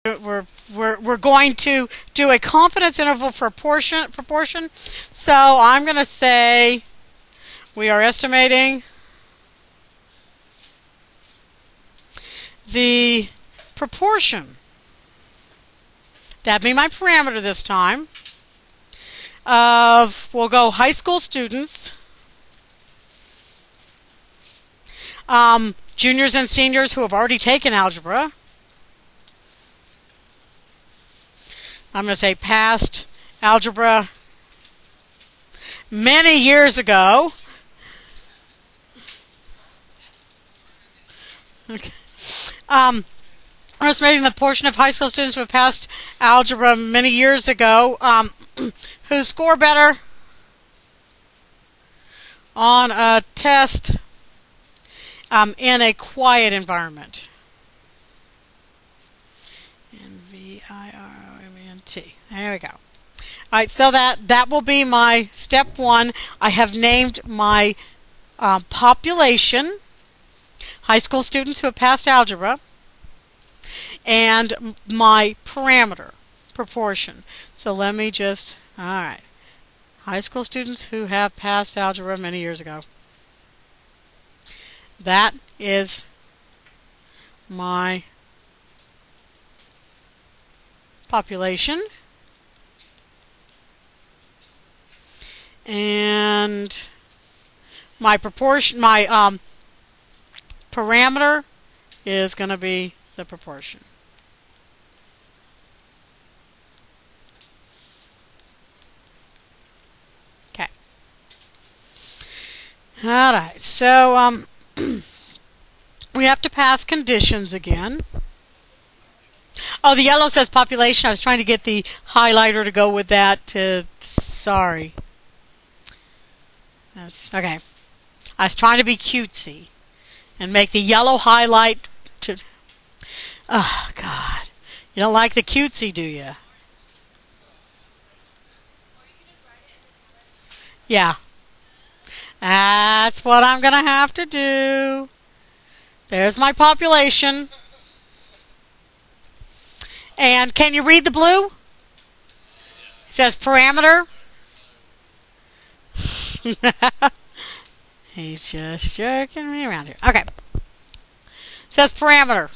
we're going to do a confidence interval for proportion. So I'm going to say we are estimating the proportion, that'd be my parameter this time, of, we'll go high school students, juniors and seniors who have already taken algebra. I'm going to say passed algebra many years ago. Okay. I'm estimating the portion of high school students who have passed algebra many years ago who score better on a test in a quiet environment. Environment. There we go. All right, so that will be my step one. I have named my population, high school students who have passed algebra, and my parameter, proportion. So let me just, all right, high school students who have passed algebra many years ago. That is my population. And my proportion, my parameter is going to be the proportion. Okay. All right. So we have to pass conditions again. Oh, the yellow says population. I was trying to get the highlighter to go with that. Sorry. That's, okay. I was trying to be cutesy and make the yellow highlight to... Oh, God. You don't like the cutesy, do you? Yeah. That's what I'm going to have to do. There's my population. And can you read the blue? It says parameter. He's just jerking me around here. Okay. It says parameter.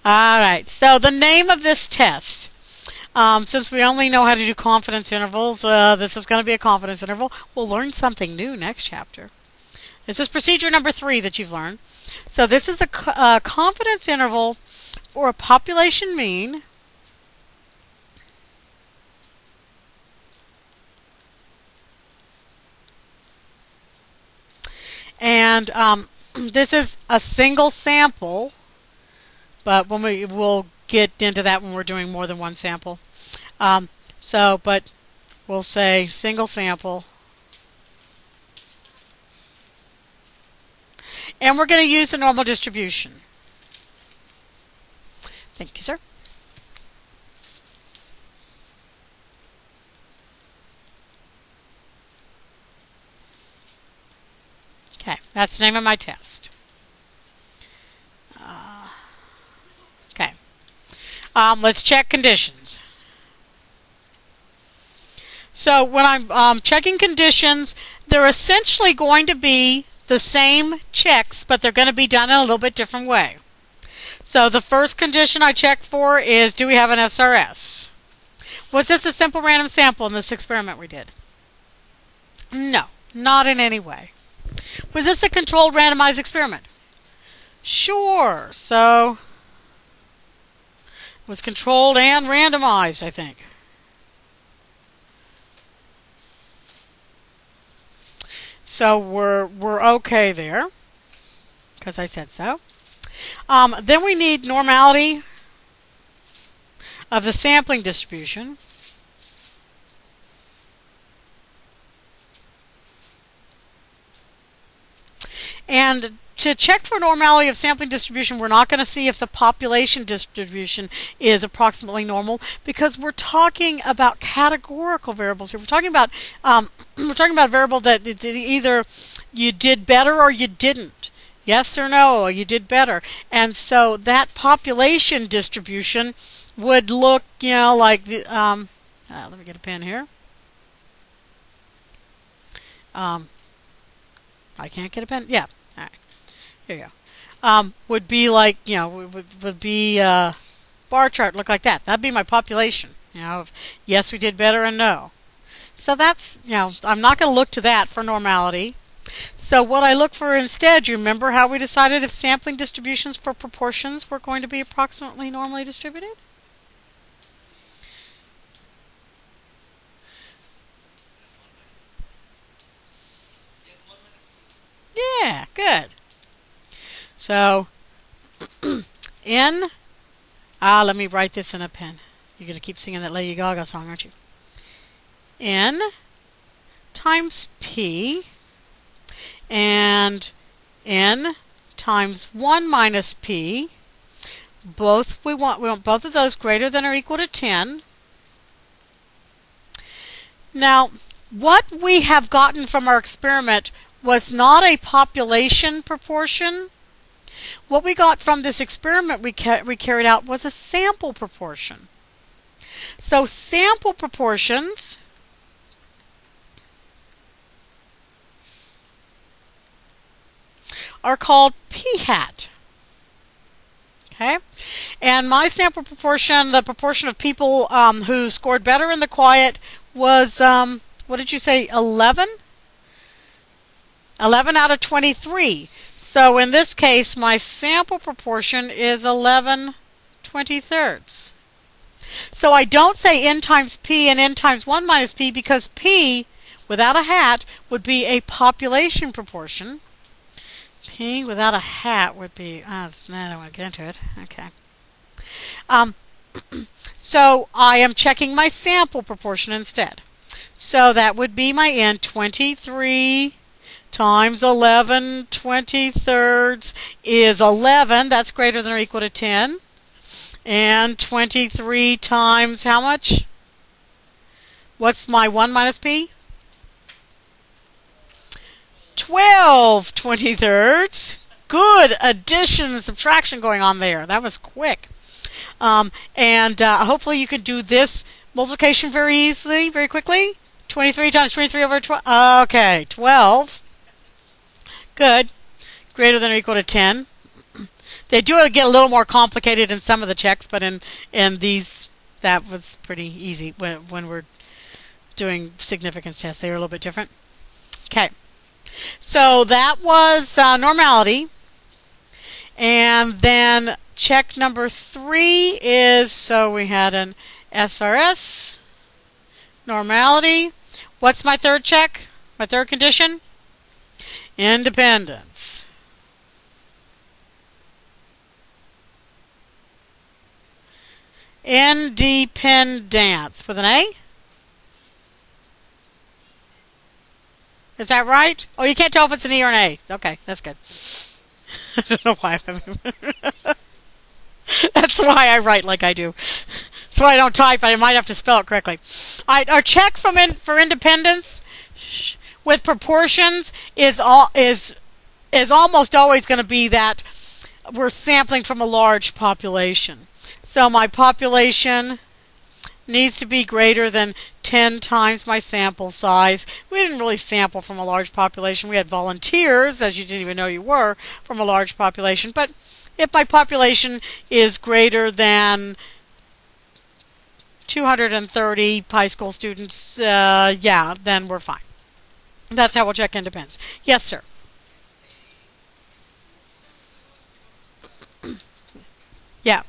All right. So the name of this test, since we only know how to do confidence intervals, this is going to be a confidence interval. We'll learn something new next chapter. This is procedure number 3 that you've learned. So this is a confidence interval for a population mean and this is a single sample, but we'll get into that when we're doing more than one sample. But we'll say single sample, and we're going to use the normal distribution. Thank you, sir. Okay, that's the name of my test. Okay. Let's check conditions. So when I'm checking conditions, they're essentially going to be the same checks, but they're going to be done in a little bit different way. So the first condition I check for is, do we have an SRS? Was this a simple random sample in this experiment we did? No, not in any way. Was this a controlled randomized experiment? Sure. So it was controlled and randomized, I think. So we're okay there because I said so. Then we need normality of the sampling distribution. And to check for normality of sampling distribution, we're not going to see if the population distribution is approximately normal because we're talking about categorical variables here. We're talking about a variable that it's either you did better or you didn't. Yes or no, you did better. And so that population distribution would look, like the, let me get a pen here. I can't get a pen. Yeah. All right. Here you go. Would be like, would be bar chart look like that. That'd be my population. Of yes, we did better, and no. So that's, I'm not going to look to that for normality. So what I look for instead, you remember how we decided if sampling distributions for proportions were going to be approximately normally distributed? Yeah, good. So, let me write this in a pen. You're going to keep singing that Lady Gaga song, aren't you? N times P, and N times 1 minus P. We want both of those greater than or equal to 10. Now, what we have gotten from our experiment was not a population proportion. What we got from this experiment we carried out was a sample proportion. So sample proportions are called p-hat. Okay, and my sample proportion, the proportion of people who scored better in the quiet, was what did you say? 11? 11 out of 23. So in this case, my sample proportion is 11/23. So I don't say n times p and n times 1 minus p because p, without a hat, would be a population proportion. P without a hat would be, I don't want to get into it. Okay. So I am checking my sample proportion instead. So that would be my n, 23 times 11/23 is 11. That's greater than or equal to 10. And 23 times how much? What's my 1 minus p? 12/23. Good addition and subtraction going on there. That was quick. Hopefully you can do this multiplication very easily, very quickly. 23 times 23 over 12. Okay, 12. Good. Greater than or equal to 10. They do get a little more complicated in some of the checks, but in these, that was pretty easy when we're doing significance tests. They were a little bit different. Okay. So that was normality. And then check number 3 is, so we had an SRS, normality. What's my third check? My third condition? Independence. Independence with an A? Is that right? Oh, you can't tell if it's an E or an A. Okay, that's good. I don't know why. That's why I write like I do. That's why I don't type. I might have to spell it correctly. All right, our check for independence with proportions is almost always going to be that we're sampling from a large population. So my population needs to be greater than 10 times my sample size. We didn't really sample from a large population. We had volunteers, as you didn't even know you were, from a large population. But if my population is greater than 230 high school students, yeah, then we're fine. That's how we'll check independence. Yes, sir. Yeah.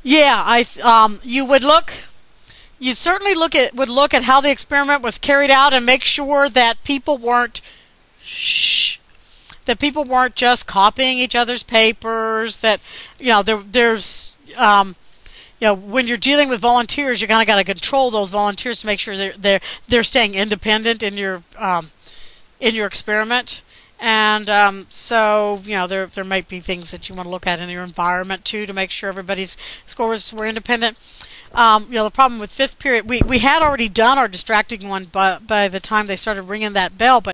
Yeah, you certainly would look at how the experiment was carried out and make sure that people weren't just copying each other's papers. That there's when you're dealing with volunteers, you kind of got to control those volunteers to make sure they're staying independent in your experiment. And so, there might be things that you want to look at in your environment, too, to make sure everybody's scores were independent. The problem with fifth period, we had already done our distracting one by the time they started ringing that bell, but